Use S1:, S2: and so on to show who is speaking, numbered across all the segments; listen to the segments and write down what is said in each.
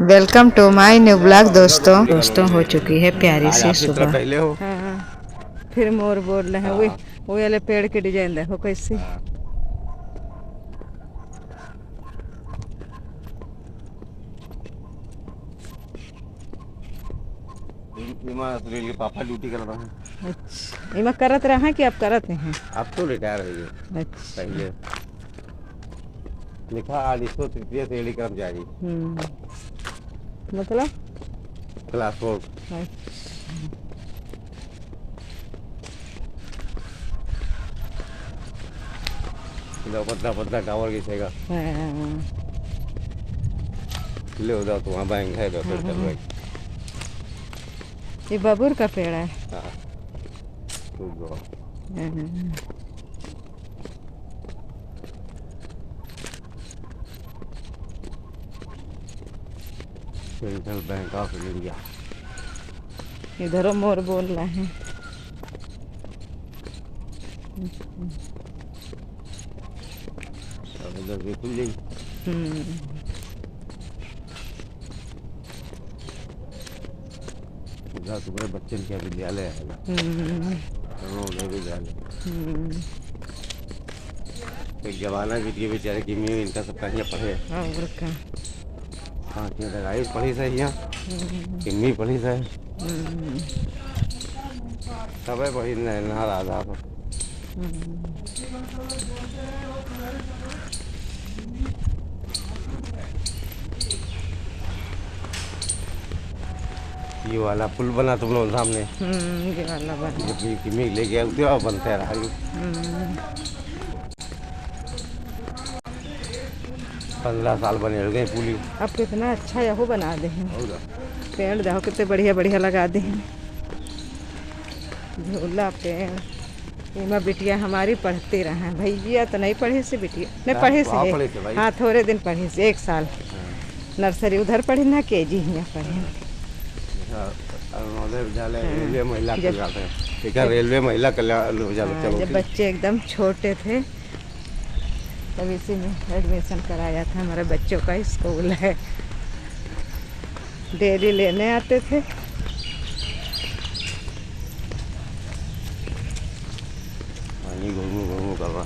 S1: Welcome to my new blog. दोस्तों हो चुकी है प्यारी सी सुबह। हाँ, फिर मोर बोल रहे हैं। वो वाले पेड़ के डिजाइन देखो कैसे।
S2: पापा ड्यूटी कर रहा है।
S1: अच्छा, इमा करत रहा कि आप करते हैं?
S2: अब तो रिटायर हो गए।
S1: अच्छा।
S2: पहले लिखा आज इसको तृतीय श्रेणी कर्मचारी
S1: मतलब
S2: क्लास 4। पतला पतला टावर घिसेगा। ले हो जाओ तो वहाँ बैंक है तो फिर चल भाई।
S1: ये बबूर का पेड़ है।
S2: हाँ, सेंट्रल बैंक ऑफ इंडिया।
S1: इधरों मोर बोल रहे हैं।
S2: इधर भी खुल गई। इधर तुम्हारे बच्चे क्या विद्यालय है विद्यालय। एक जमाना भी दिए बेचारे की मी इनका सब कहीं पढ़े। हाँ लगाई पढ़ी सही यहाँ किन्नी पढ़ी सही सब पढ़ी नहा राधा को। ये वाला पुल बना तुम लोग सामने।
S1: ये वाला बना।
S2: जब ले गया उसे और बनते रहा। 15 साल बने हो गए पुली।
S1: अब कितना अच्छा यहो बना दे हैं। पेड़ देखो कितने बढ़िया बढ़िया लगा दे हैं। झूला पेड़। इमा बिटिया हमारी पढ़ती रहे। भैया तो नहीं पढ़े से, बिटिया नहीं पढ़े से। हाँ थोड़े दिन पढ़े से, 1 साल नर्सरी उधर पढ़े ना, KG यहाँ पढ़े।
S2: विद्यालय रेलवे महिला कल्याण है। रेलवे महिला कल्याण।
S1: जब बच्चे एकदम छोटे थे तब इसी में एडमिशन कराया था। हमारे बच्चों का स्कूल है। डेली लेने आते थे।
S2: पानी घूमू घूमू कर रहा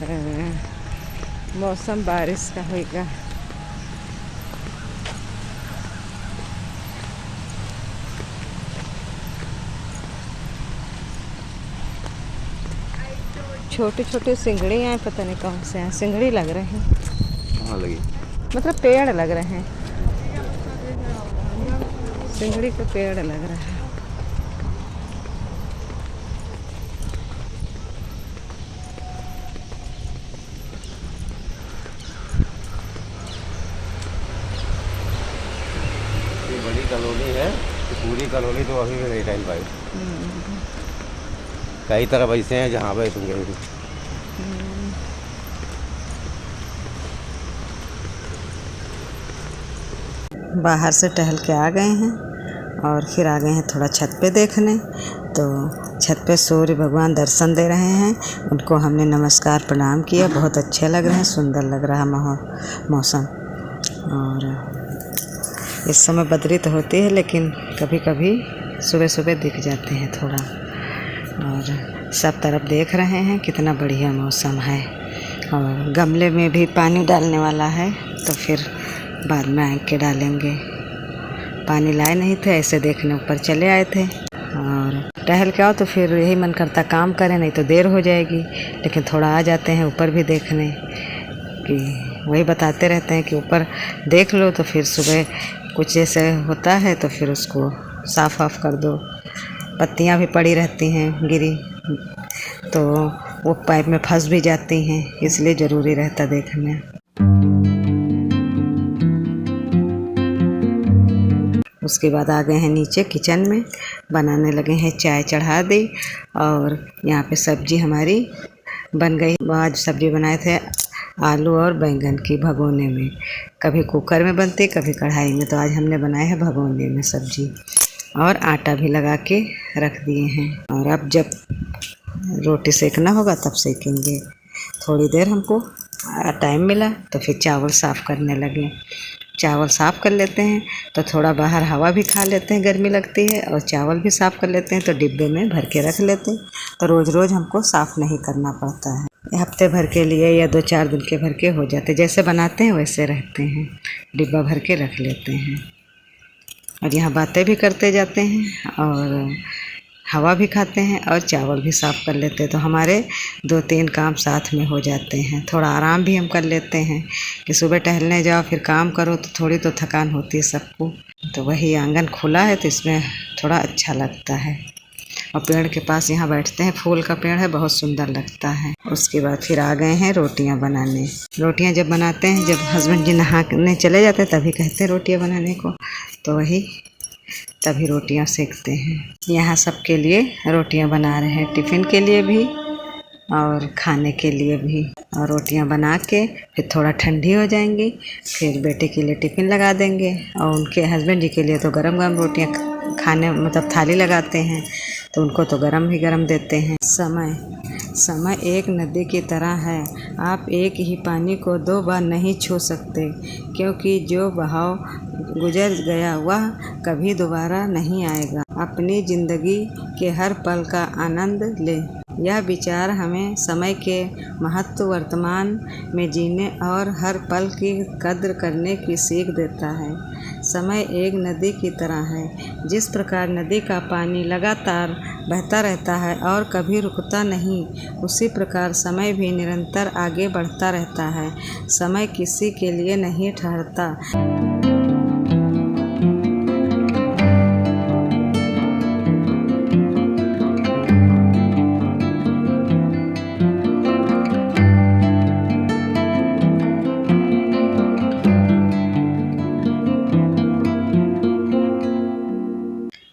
S2: है।
S1: मौसम बारिश का होगा। छोटे छोटे सिंगड़ी हैं, पता नहीं कौन से हैं। सिंगड़ी लग रहे हैं।
S2: कहाँ लगी?
S1: मतलब पेड़ लग रहे हैं। सिंगड़ी के पेड़ लग रहा है।
S2: ये बड़ी कॉलोनी है। पूरी कॉलोनी तो अभी भी नहीं टाइम पाई। कई तरफ ऐसे हैं जहाँ पे तुम गए।
S1: बाहर से टहल के आ गए हैं और फिर आ गए हैं थोड़ा छत पे देखने। तो छत पे सूर्य भगवान दर्शन दे रहे हैं। उनको हमने नमस्कार प्रणाम किया। बहुत अच्छे लग रहे हैं, सुंदर लग रहा मौसम। और इस समय बदरी तो होती है लेकिन कभी कभी सुबह सुबह दिख जाते हैं थोड़ा। और सब तरफ देख रहे हैं कितना बढ़िया मौसम है। और गमले में भी पानी डालने वाला है तो फिर बाद में आके डालेंगे। पानी लाए नहीं थे, ऐसे देखने ऊपर चले आए थे। और टहल के आओ तो फिर यही मन करता काम करें, नहीं तो देर हो जाएगी। लेकिन थोड़ा आ जाते हैं ऊपर भी देखने कि वही बताते रहते हैं कि ऊपर देख लो तो फिर सुबह कुछ जैसे होता है तो फिर उसको साफ़ ऑफ कर दो। पत्तियां भी पड़ी रहती हैं गिरी तो वो पाइप में फंस भी जाती हैं, इसलिए ज़रूरी रहता देखना। उसके बाद आ गए हैं नीचे किचन में, बनाने लगे हैं। चाय चढ़ा दी और यहाँ पे सब्जी हमारी बन गई। आज सब्जी बनाए थे आलू और बैंगन की भगोने में। कभी कुकर में बनती, कभी कढ़ाई में। तो आज हमने बनाया है भगोने में सब्जी। और आटा भी लगा के रख दिए हैं। और अब जब रोटी सेकना होगा तब सेकेंगे। थोड़ी देर हमको टाइम मिला तो फिर चावल साफ़ करने लगे। चावल साफ़ कर लेते हैं तो थोड़ा बाहर हवा भी खा लेते हैं, गर्मी लगती है, और चावल भी साफ़ कर लेते हैं तो डिब्बे में भर के रख लेते हैं। तो रोज़ रोज़ हमको साफ़ नहीं करना पड़ता है। हफ्ते भर के लिए या 2-4 दिन के भर के हो जाते, जैसे बनाते हैं वैसे रहते हैं, डिब्बा भर के रख लेते हैं। और यहाँ बातें भी करते जाते हैं और हवा भी खाते हैं और चावल भी साफ़ कर लेते हैं। तो हमारे 2-3 काम साथ में हो जाते हैं। थोड़ा आराम भी हम कर लेते हैं कि सुबह टहलने जाओ फिर काम करो तो थोड़ी तो थकान होती है सबको। तो वही आंगन खुला है तो इसमें थोड़ा अच्छा लगता है। और पेड़ के पास यहाँ बैठते हैं, फूल का पेड़ है, बहुत सुंदर लगता है। उसके बाद फिर आ गए हैं रोटियाँ बनाने। रोटियाँ जब बनाते हैं, जब हस्बैंड जी नहाने चले जाते हैं तभी कहते हैं रोटियाँ बनाने को, तो वही तभी रोटियां सेकते हैं। यहाँ सबके लिए रोटियां बना रहे हैं, टिफ़िन के लिए भी और खाने के लिए भी। और रोटियां बना के फिर थोड़ा ठंडी हो जाएंगी, फिर बेटे के लिए टिफ़िन लगा देंगे और उनके हस्बैंड जी के लिए तो गरम गरम रोटियां खाने मतलब थाली लगाते हैं तो उनको तो गरम ही गरम देते हैं। समय एक नदी की तरह है, आप एक ही पानी को 2 बार नहीं छू सकते, क्योंकि जो बहाव गुजर गया वह कभी दोबारा नहीं आएगा। अपनी ज़िंदगी के हर पल का आनंद लें। यह विचार हमें समय के महत्व, वर्तमान में जीने और हर पल की कद्र करने की सीख देता है। समय एक नदी की तरह है। जिस प्रकार नदी का पानी लगातार बहता रहता है और कभी रुकता नहीं, उसी प्रकार समय भी निरंतर आगे बढ़ता रहता है। समय किसी के लिए नहीं ठहरता।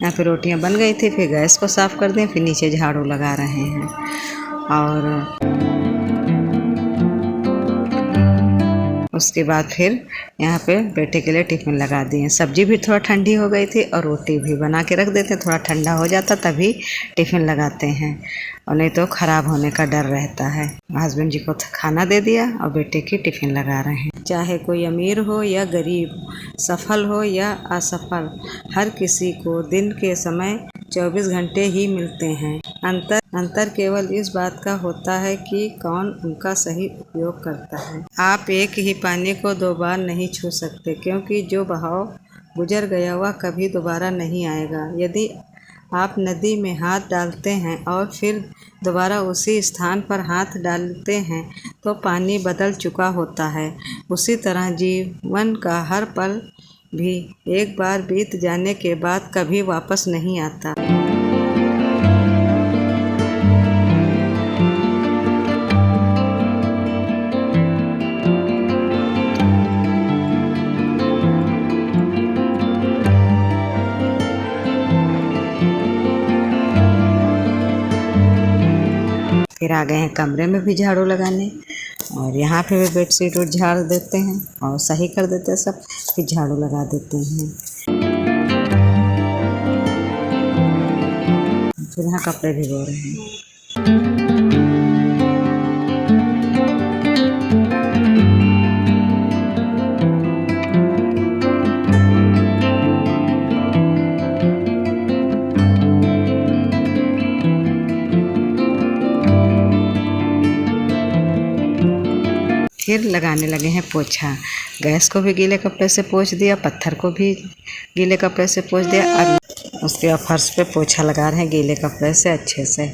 S1: यहाँ पे रोटियां बन गई थी, फिर गैस को साफ़ कर दें, फिर नीचे झाड़ू लगा रहे हैं। और उसके बाद फिर यहाँ पे बेटे के लिए टिफ़िन लगा दिए। सब्जी भी थोड़ा ठंडी हो गई थी और रोटी भी बना के रख देते हैं, थोड़ा ठंडा हो जाता तभी टिफ़िन लगाते हैं, और नहीं तो ख़राब होने का डर रहता है। हस्बैंड जी को खाना दे दिया और बेटे की टिफ़िन लगा रहे हैं। चाहे कोई अमीर हो या गरीब, सफल हो या असफल, हर किसी को दिन के समय 24 घंटे ही मिलते हैं। अंतर केवल इस बात का होता है कि कौन उनका सही उपयोग करता है। आप एक ही पानी को 2 बार नहीं छू सकते, क्योंकि जो बहाव गुजर गया वह कभी दोबारा नहीं आएगा। यदि आप नदी में हाथ डालते हैं और फिर दोबारा उसी स्थान पर हाथ डालते हैं तो पानी बदल चुका होता है। उसी तरह जीवन का हर पल भी एक बार बीत जाने के बाद कभी वापस नहीं आता। फिर आ गए हैं कमरे में भी झाड़ू लगाने, और यहाँ पे भी बेडशीट और झाड़ देते हैं और सही कर देते हैं सब, फिर झाड़ू लगा देते हैं। फिर यहाँ कपड़े भिगो रहे हैं। फिर लगाने लगे हैं पोछा। गैस को भी गीले कपड़े से पोंछ दिया, पत्थर को भी गीले कपड़े से पोंछ दिया, और उसके बाद फर्श पे पोछा लगा रहे हैं गीले कपड़े से अच्छे से।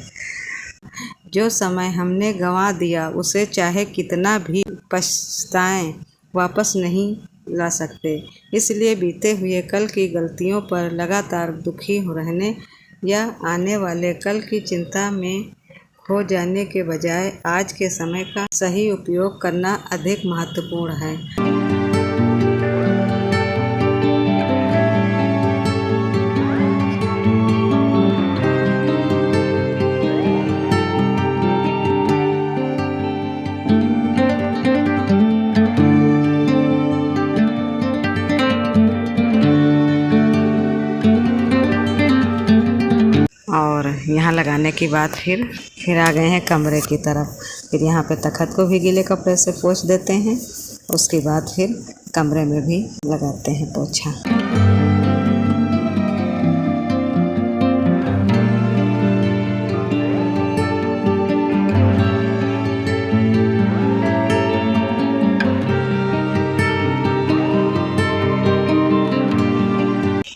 S1: जो समय हमने गंवा दिया उसे चाहे कितना भी पछताएं वापस नहीं ला सकते। इसलिए बीते हुए कल की गलतियों पर लगातार दुखी रहने या आने वाले कल की चिंता में खो जाने के बजाय आज के समय का सही उपयोग करना अधिक महत्वपूर्ण है। और यहाँ लगाने के बाद फिर आ गए हैं कमरे की तरफ। फिर यहाँ पे तख़्त को भी गीले कपड़े से पोंछ देते हैं उसके बाद फिर कमरे में भी लगाते हैं पोछा।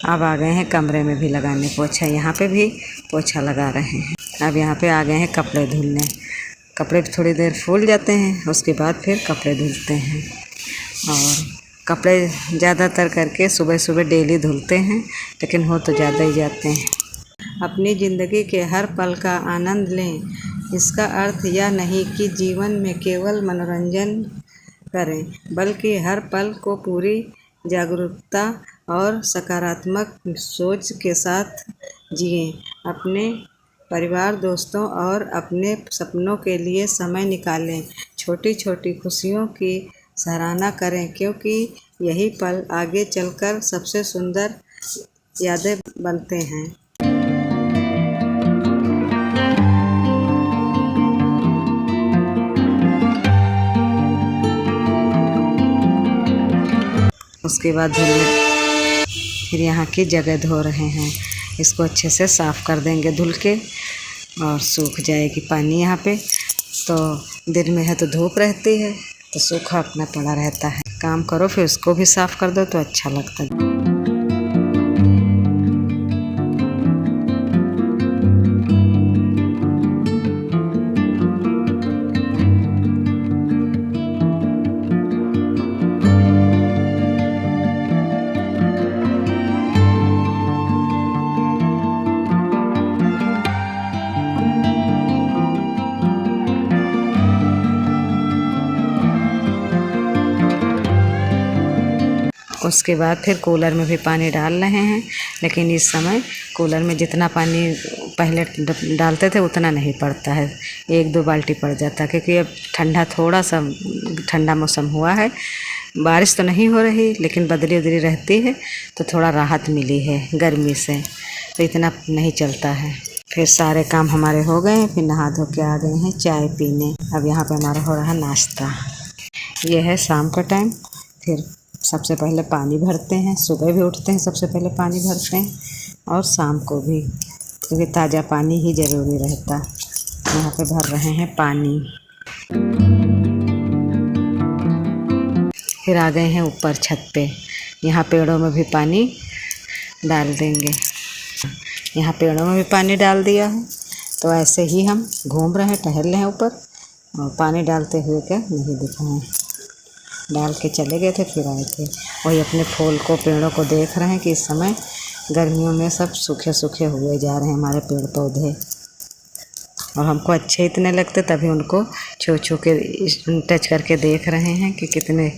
S1: अब आ गए हैं कमरे में भी लगाने पोछा। यहाँ पे भी पोछा लगा रहे हैं। अब यहाँ पे आ गए हैं कपड़े धुलने। कपड़े थोड़ी देर फूल जाते हैं, उसके बाद फिर कपड़े धुलते हैं। और कपड़े ज़्यादातर करके सुबह सुबह डेली धुलते हैं, लेकिन हो तो ज़्यादा ही जाते हैं। अपनी ज़िंदगी के हर पल का आनंद लें। इसका अर्थ यह नहीं कि जीवन में केवल मनोरंजन करें, बल्कि हर पल को पूरी जागरूकता और सकारात्मक सोच के साथ जिएं। अपने परिवार, दोस्तों और अपने सपनों के लिए समय निकालें। छोटी छोटी खुशियों की सराहना करें, क्योंकि यही पल आगे चलकर सबसे सुंदर यादें बनते हैं। उसके बाद फिर यहाँ की जगह धो रहे हैं। इसको अच्छे से साफ़ कर देंगे धुल के, और सूख जाएगी पानी यहाँ पे। तो दिन में है तो धूप रहती है, तो सूखा अपना पड़ा रहता है। काम करो फिर उसको भी साफ़ कर दो तो अच्छा लगता है। उसके बाद फिर कूलर में भी पानी डाल रहे हैं, लेकिन इस समय कूलर में जितना पानी पहले डालते थे उतना नहीं पड़ता है। 1-2 बाल्टी पड़ जाता है, क्योंकि अब थोड़ा सा ठंडा मौसम हुआ है। बारिश तो नहीं हो रही, लेकिन बदली उदली रहती है तो थोड़ा राहत मिली है गर्मी से, तो इतना नहीं चलता है। फिर सारे काम हमारे हो गए हैं। फिर नहा धो के आ गए हैं चाय पीने। अब यहाँ पे हमारा हो रहा है नाश्ता। ये है शाम का टाइम। फिर सबसे पहले पानी भरते हैं। सुबह भी उठते हैं सबसे पहले पानी भरते हैं, और शाम को भी, क्योंकि ताज़ा पानी ही ज़रूरी रहता। यहाँ पे भर रहे हैं पानी। फिर आ गए हैं ऊपर छत पे। यहाँ पेड़ों में भी पानी डाल देंगे। यहाँ पेड़ों में भी पानी डाल दिया है। तो ऐसे ही हम घूम रहे हैं, टहल रहे हैं ऊपर, और पानी डालते हुए क्या नहीं दिख रहे हैं। डाल के चले गए थे, फिर आए थे। वही अपने फूल को, पेड़ों को देख रहे हैं कि इस समय गर्मियों में सब सूखे सूखे हुए जा रहे हैं हमारे पेड़ पौधे, और हमको अच्छे इतने लगते, तभी उनको छू छू के टच करके देख रहे हैं कि कितने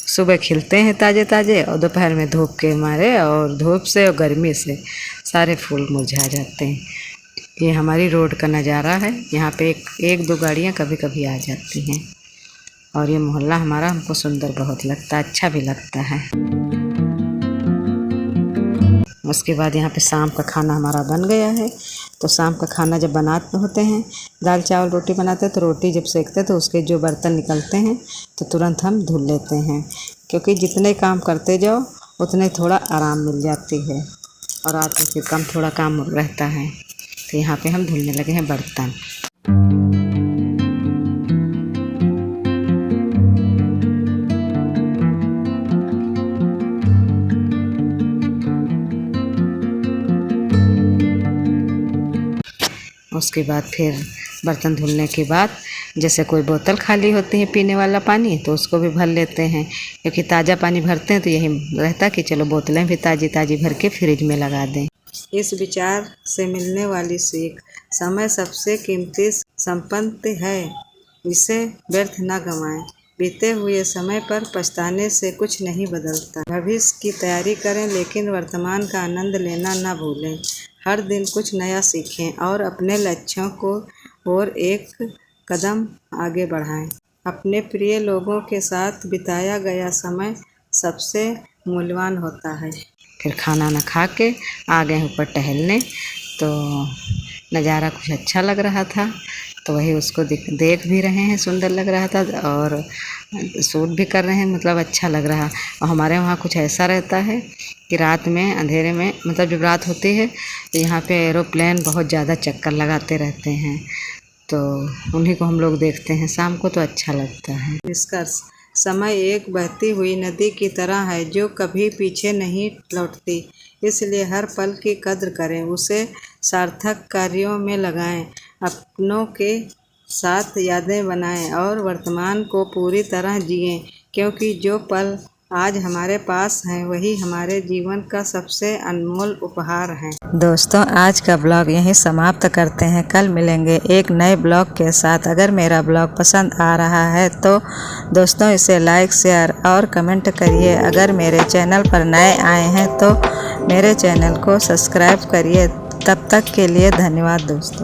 S1: सुबह खिलते हैं ताज़े ताज़े, और दोपहर में धूप के मारे और धूप से और गर्मी से सारे फूल मुरझा जाते हैं। ये हमारी रोड का नज़ारा है। यहाँ पे एक दो गाड़ियाँ कभी कभी आ जाती हैं, और ये मोहल्ला हमारा हमको सुंदर बहुत लगता है, अच्छा भी लगता है। उसके बाद यहाँ पे शाम का खाना हमारा बन गया है। तो शाम का खाना जब बनाते होते हैं, दाल चावल रोटी बनाते हैं, तो रोटी जब सेकते हैं तो उसके जो बर्तन निकलते हैं तो तुरंत हम धुल लेते हैं, क्योंकि जितने काम करते जाओ उतने थोड़ा आराम मिल जाती है, और रात में फिर कम थोड़ा काम रहता है। तो यहाँ पे हम धुलने लगे हैं बर्तन। उसके बाद फिर बर्तन धुलने के बाद जैसे कोई बोतल खाली होती है पीने वाला पानी, तो उसको भी भर लेते हैं, क्योंकि ताज़ा पानी भरते हैं तो यही रहता कि चलो बोतलें भी ताज़ी ताज़ी भर के फ्रिज में लगा दें। इस विचार से मिलने वाली सीख, समय सबसे कीमती संपत्ति है, इसे व्यर्थ न गंवाएं। बीते हुए समय पर पछताने से कुछ नहीं बदलता। भविष्य की तैयारी करें, लेकिन वर्तमान का आनंद लेना न भूलें। हर दिन कुछ नया सीखें और अपने लक्ष्यों को और एक कदम आगे बढ़ाएं। अपने प्रिय लोगों के साथ बिताया गया समय सबसे मूल्यवान होता है। फिर खाना न खा के आ गए ऊपर टहलने। तो नज़ारा कुछ अच्छा लग रहा था, तो वही उसको देख भी रहे हैं, सुंदर लग रहा था और शूट भी कर रहे हैं, मतलब अच्छा लग रहा। और हमारे वहाँ कुछ ऐसा रहता है कि रात में अंधेरे में, मतलब जब रात होती है तो यहाँ पे एरोप्लेन बहुत ज़्यादा चक्कर लगाते रहते हैं, तो उन्हीं को हम लोग देखते हैं शाम को, तो अच्छा लगता है। इसका समय एक बहती हुई नदी की तरह है जो कभी पीछे नहीं लौटती, इसलिए हर पल की कद्र करें, उसे सार्थक कार्यों में लगाएं, अपनों के साथ यादें बनाएं और वर्तमान को पूरी तरह जिएं, क्योंकि जो पल आज हमारे पास हैं वही हमारे जीवन का सबसे अनमोल उपहार है। दोस्तों, आज का ब्लॉग यहीं समाप्त करते हैं। कल मिलेंगे एक नए ब्लॉग के साथ। अगर मेरा ब्लॉग पसंद आ रहा है तो दोस्तों इसे लाइक, शेयर और कमेंट करिए। अगर मेरे चैनल पर नए आए हैं तो मेरे चैनल को सब्सक्राइब करिए। तब तक के लिए धन्यवाद दोस्तों।